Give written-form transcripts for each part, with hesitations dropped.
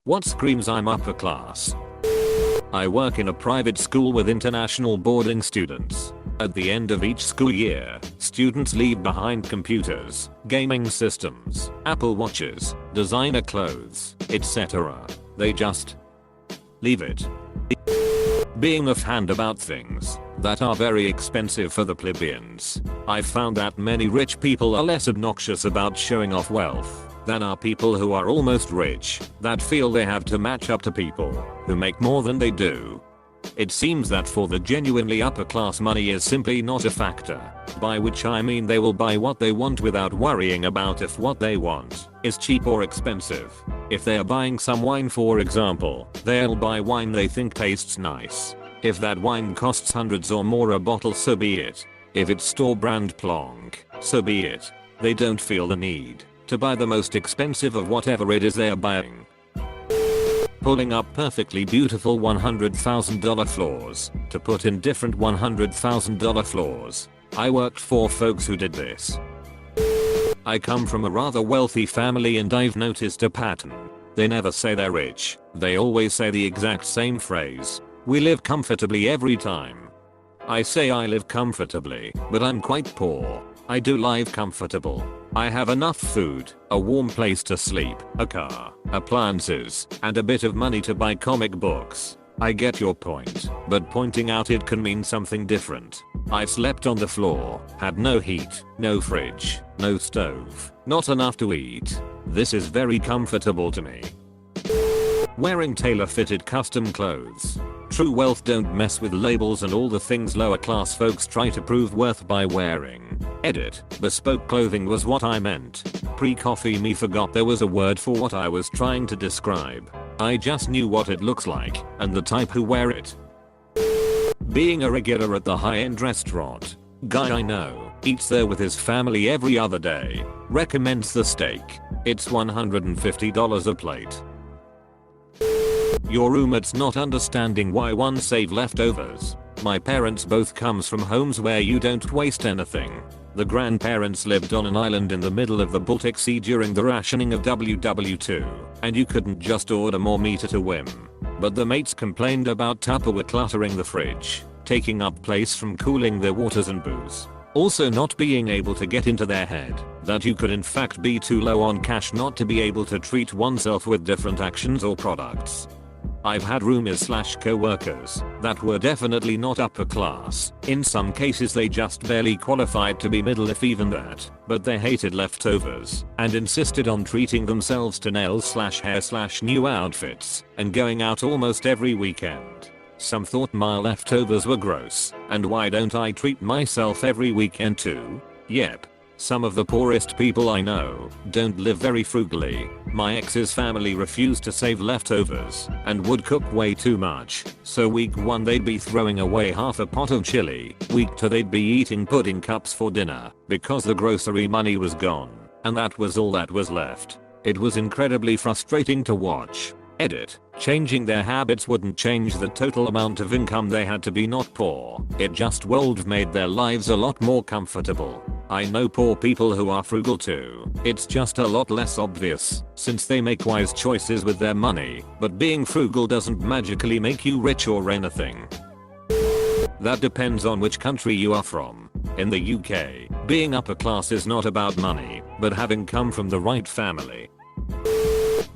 What screams I'm upper class? I work in a private school with international boarding students. At the end of each school year, students leave behind computers, gaming systems, Apple Watches, designer clothes, etc. They just leave it. Being offhand about things that are very expensive for the plebeians. I've found that many rich people are less obnoxious about showing off wealth than are people who are almost rich that feel they have to match up to people who make more than they do. It seems that for the genuinely upper class, money is simply not a factor, by which I mean they will buy what they want without worrying about if what they want is cheap or expensive. If they are buying some wine, for example, they'll buy wine they think tastes nice. If that wine costs hundreds or more a bottle, so be it. If it's store brand plonk, so be it. They don't feel the need to buy the most expensive of whatever it is they are buying. Pulling up perfectly beautiful $100,000 floors to put in different $100,000 floors. I worked for folks who did this. I come from a rather wealthy family and I've noticed a pattern. They never say they're rich, they always say the exact same phrase. We live comfortably every time. I say I live comfortably, but I'm quite poor. I do live comfortable. I have enough food, a warm place to sleep, a car, appliances, and a bit of money to buy comic books. I get your point, but pointing out it can mean something different. I've slept on the floor, had no heat, no fridge, no stove, not enough to eat. This is very comfortable to me. Wearing tailor-fitted custom clothes. True wealth don't mess with labels and all the things lower class folks try to prove worth by wearing. Edit. Bespoke clothing was what I meant. Pre-coffee me forgot there was a word for what I was trying to describe. I just knew what it looks like and the type who wear it. Being a regular at the high-end restaurant. Guy I know eats there with his family every other day. Recommends the steak. It's $150 a plate. Your roommate's not understanding why one save leftovers. My parents both comes from homes where you don't waste anything. The grandparents lived on an island in the middle of the Baltic Sea during the rationing of WW2, and you couldn't just order more meat at a whim. But the mates complained about Tupperware cluttering the fridge, taking up place from cooling their waters and booze. Also not being able to get into their head that you could in fact be too low on cash not to be able to treat oneself with different actions or products. I've had roomers/co-workers that were definitely not upper class. In some cases they just barely qualified to be middle, if even that, but they hated leftovers and insisted on treating themselves to nails/hair/new outfits and going out almost every weekend. Some thought my leftovers were gross, and why don't I treat myself every weekend too? Yep. Some of the poorest people I know don't live very frugally. My ex's family refused to save leftovers and would cook way too much, so week 1 they'd be throwing away half a pot of chili, week 2 they'd be eating pudding cups for dinner because the grocery money was gone, and that was all that was left. It was incredibly frustrating to watch. Edit. Changing their habits wouldn't change the total amount of income they had to be not poor. It just made their lives a lot more comfortable. I know poor people who are frugal too. It's just a lot less obvious since they make wise choices with their money, but being frugal doesn't magically make you rich or anything. That depends on which country you are from. In the UK, being upper class is not about money, but having come from the right family.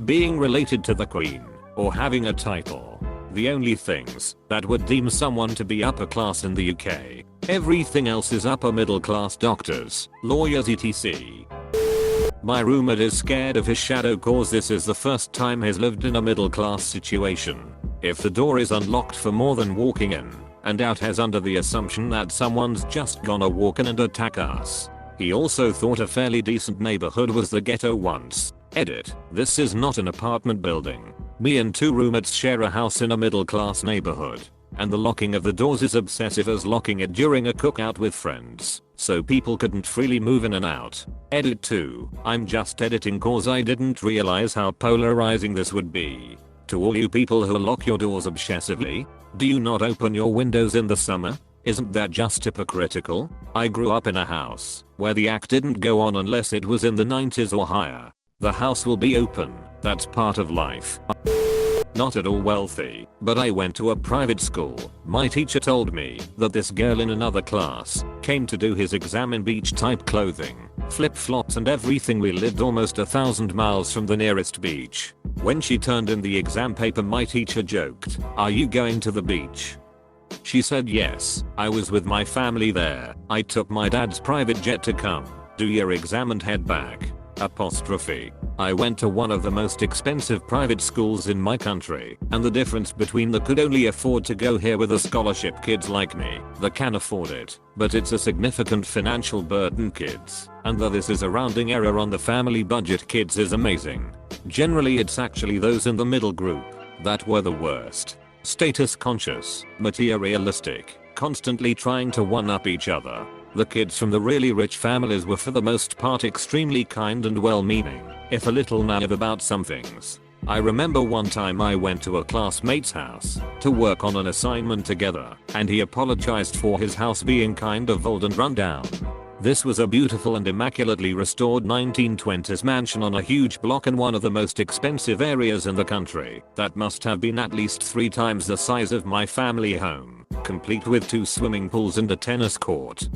Being related to the Queen, or having a title. The only things that would deem someone to be upper class in the UK. Everything else is upper middle class: doctors, lawyers, etc. My roommate is scared of his shadow cause this is the first time he's lived in a middle class situation. If the door is unlocked for more than walking in and out, has under the assumption that someone's just gonna walk in and attack us. He also thought a fairly decent neighborhood was the ghetto once. Edit. This is not an apartment building. Me and 2 roommates share a house in a middle class neighborhood, and the locking of the doors is obsessive as locking it during a cookout with friends, so people couldn't freely move in and out. Edit 2. I'm just editing cause I didn't realize how polarizing this would be. To all you people who lock your doors obsessively, do you not open your windows in the summer? Isn't that just hypocritical? I grew up in a house where the act didn't go on unless it was in the 90s or higher. The house will be open That's part of life. Not at all wealthy, but I went to a private school. My teacher told me that this girl in another class came to do his exam in beach type clothing, flip-flops and everything. We lived almost 1,000 miles from the nearest beach. When she turned in the exam paper, my teacher joked, "Are you going to the beach?" She said yes. I was with my family there. I took my dad's private jet to come, do your exam and head back. I went to one of the most expensive private schools in my country, and the difference between the could only afford to go here with a scholarship kids like me, that can afford it, but it's a significant financial burden kids, and though this is a rounding error on the family budget kids is amazing. Generally it's actually those in the middle group that were the worst. Status conscious, materialistic, constantly trying to one-up each other. The kids from the really rich families were for the most part extremely kind and well-meaning, if a little naive about some things. I remember one time I went to a classmate's house to work on an assignment together, and he apologized for his house being kind of old and run down. This was a beautiful and immaculately restored 1920s mansion on a huge block in one of the most expensive areas in the country that must have been at least 3 times the size of my family home, complete with 2 swimming pools and a tennis court.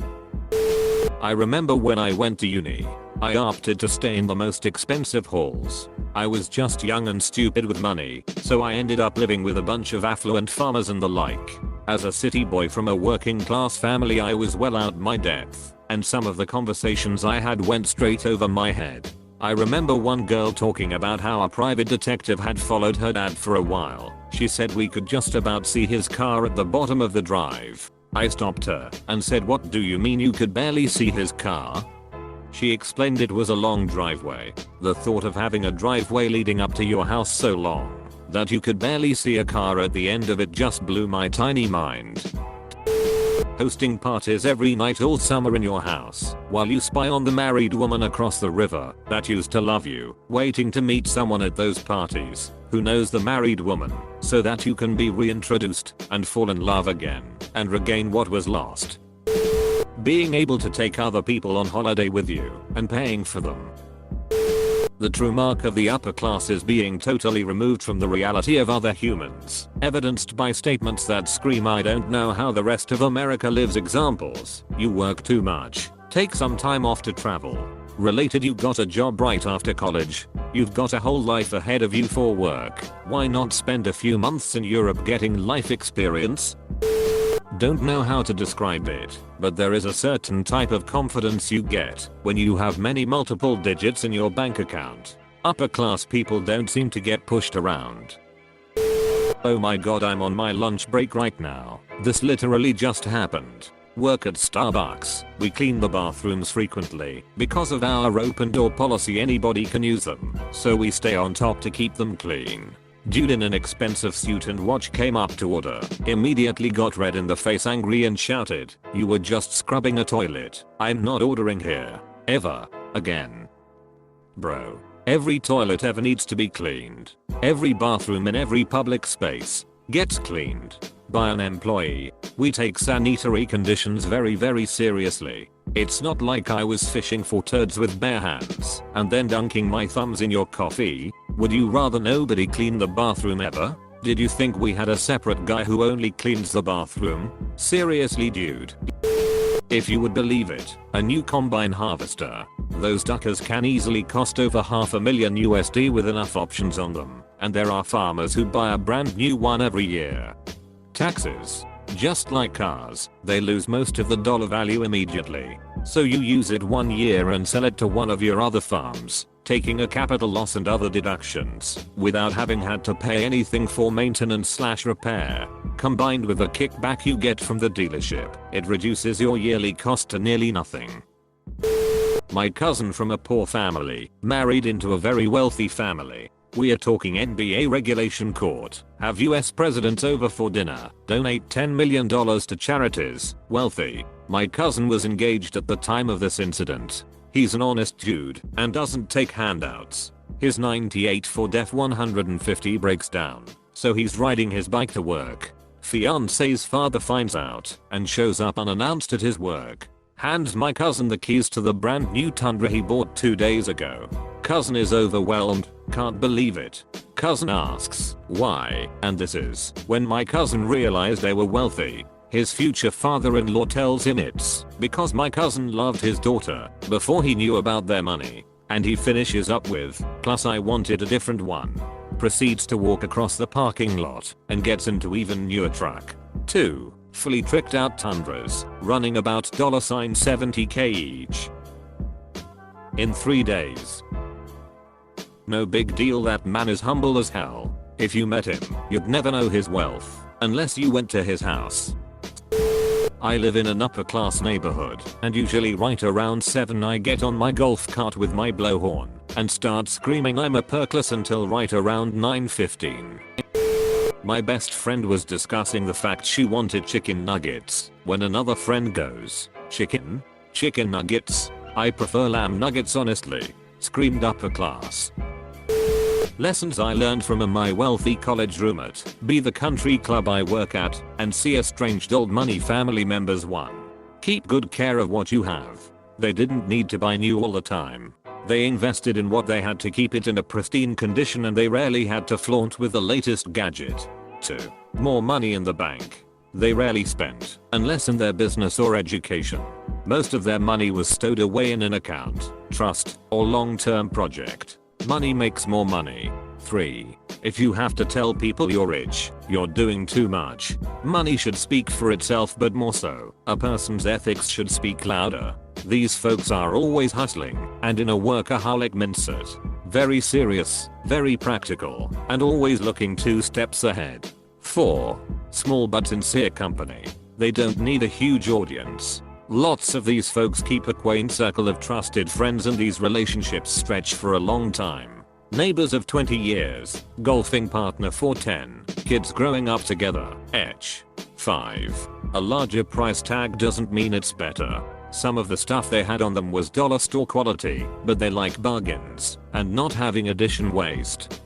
I remember when I went to uni, I opted to stay in the most expensive halls. I was just young and stupid with money, so I ended up living with a bunch of affluent farmers and the like. As a city boy from a working class family, I was well out my depth, and some of the conversations I had went straight over my head. I remember one girl talking about how a private detective had followed her dad for a while. She said we could just about see his car at the bottom of the drive. I stopped her and said, "What do you mean you could barely see his car?" She explained it was a long driveway. The thought of having a driveway leading up to your house so long that you could barely see a car at the end of it just blew my tiny mind. Hosting parties every night all summer in your house while you spy on the married woman across the river that used to love you, waiting to meet someone at those parties who knows the married woman so that you can be reintroduced and fall in love again and regain what was lost. Being able to take other people on holiday with you and paying for them. The true mark of the upper class is being totally removed from the reality of other humans, evidenced by statements that scream "I don't know how the rest of America lives." Examples: you work too much, take some time off to travel. Related: you got a job right after college, you've got a whole life ahead of you for work, why not spend a few months in Europe getting life experience? Don't know how to describe it, but there is a certain type of confidence you get when you have many multiple digits in your bank account. Upper class people don't seem to get pushed around. Oh my god, I'm on my lunch break right now. This literally just happened. Work at Starbucks. We clean the bathrooms frequently. Because of our open door policy, anybody can use them, so we stay on top to keep them clean. Dude in an expensive suit and watch came up to order, immediately got red in the face, angry, and shouted, "You were just scrubbing a toilet. I'm not ordering here. Ever. Again." Bro. Every toilet ever needs to be cleaned. Every bathroom in every public space gets cleaned by an employee. We take sanitary conditions very seriously. It's not like I was fishing for turds with bare hands and then dunking my thumbs in your coffee. Would you rather nobody clean the bathroom ever? Did you think we had a separate guy who only cleans the bathroom? Seriously, dude. If you would believe it, a new combine harvester. Those duckers can easily cost over $500,000 USD with enough options on them, and there are farmers who buy a brand new one every year. Taxes. Just like cars, they lose most of the dollar value immediately. So you use it 1 year and sell it to one of your other farms, taking a capital loss and other deductions, without having had to pay anything for maintenance/repair. Combined with the kickback you get from the dealership, it reduces your yearly cost to nearly nothing. My cousin from a poor family married into a very wealthy family. We are talking NBA regulation court, have US presidents over for dinner, donate $10 million to charities, wealthy. My cousin was engaged at the time of this incident. He's an honest dude and doesn't take handouts. His 98 Ford F-150 breaks down, so he's riding his bike to work. Fiance's father finds out and shows up unannounced at his work. Hands my cousin the keys to the brand new Tundra he bought 2 days ago. Cousin is overwhelmed, can't believe it. Cousin asks, why? And this is when my cousin realized they were wealthy. His future father-in-law tells him it's because my cousin loved his daughter before he knew about their money. And he finishes up with, plus I wanted a different one. Proceeds to walk across the parking lot and gets into even newer truck. 2. Fully tricked out Tundras, running about $70k each. In 3 days. No big deal, that man is humble as hell. If you met him, you'd never know his wealth, unless you went to his house. I live in an upper class neighborhood, and usually right around 7 I get on my golf cart with my blowhorn, and start screaming I'm a perkless until right around 9:15. My best friend was discussing the fact she wanted chicken nuggets, when another friend goes, chicken? Chicken nuggets? I prefer lamb nuggets honestly, screamed upper class. Lessons I learned from my wealthy college roommate, be the country club I work at, and see estranged old money family members. 1. Keep good care of what you have. They didn't need to buy new all the time. They invested in what they had to keep it in a pristine condition, and they rarely had to flaunt with the latest gadget. 2. More money in the bank. They rarely spent, unless in their business or education. Most of their money was stowed away in an account, trust, or long-term project. Money makes more money. 3. If you have to tell people you're rich, you're doing too much. Money should speak for itself, but more so, a person's ethics should speak louder. These folks are always hustling, and in a workaholic mindset. Very serious, very practical, and always looking 2 steps ahead. 4. Small but sincere company. They don't need a huge audience. Lots of these folks keep a quaint circle of trusted friends, and these relationships stretch for a long time. Neighbors of 20 years, golfing partner for 10, kids growing up together, etch. 5. A larger price tag doesn't mean it's better. Some of the stuff they had on them was dollar store quality, but they like bargains, and not having addition waste.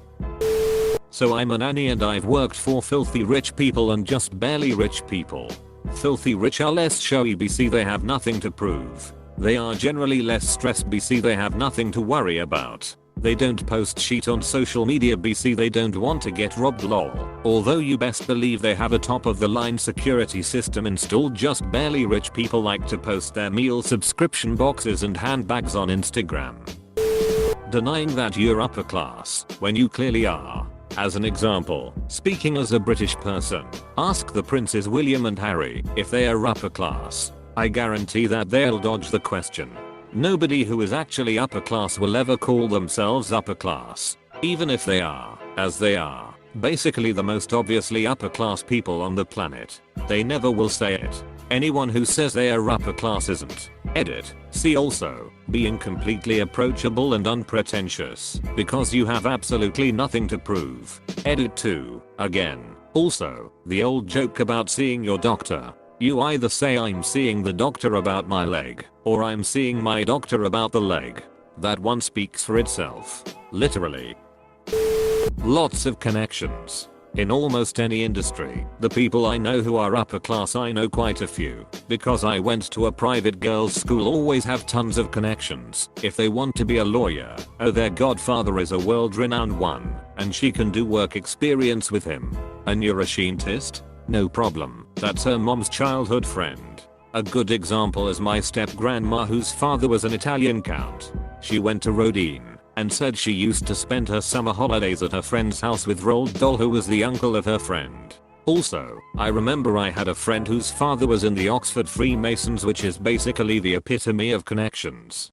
So I'm a nanny, and I've worked for filthy rich people and just barely rich people. Filthy rich are less showy, BC they have nothing to prove. They are generally less stressed, BC they have nothing to worry about. They don't post shit on social media, BC they don't want to get robbed, lol. Although you best believe they have a top of the line security system installed. Just barely rich people like to post their meal subscription boxes and handbags on Instagram. Denying that you're upper class when you clearly are. As an example, speaking as a British person, ask the Princes William and Harry if they are upper class. I guarantee that they'll dodge the question. Nobody who is actually upper class will ever call themselves upper class, even if they are, as they are, basically the most obviously upper class people on the planet. They never will say it. Anyone who says they are upper class isn't. Edit. See also, being completely approachable and unpretentious, because you have absolutely nothing to prove. Edit 2. Again. Also, the old joke about seeing your doctor. You either say I'm seeing the doctor about my leg, or I'm seeing my doctor about the leg. That one speaks for itself. Literally. Lots of connections. In almost any industry, the people I know who are upper class, I know quite a few, because I went to a private girls' school, always have tons of connections. If they want to be a lawyer, oh, their godfather is a world-renowned one, and she can do work experience with him. A neuroscientist? No problem, that's her mom's childhood friend. A good example is my step-grandma, whose father was an Italian count. She went to Rodin and said she used to spend her summer holidays at her friend's house with Roald Dahl, who was the uncle of her friend. Also, I remember I had a friend whose father was in the Oxford Freemasons, which is basically the epitome of connections.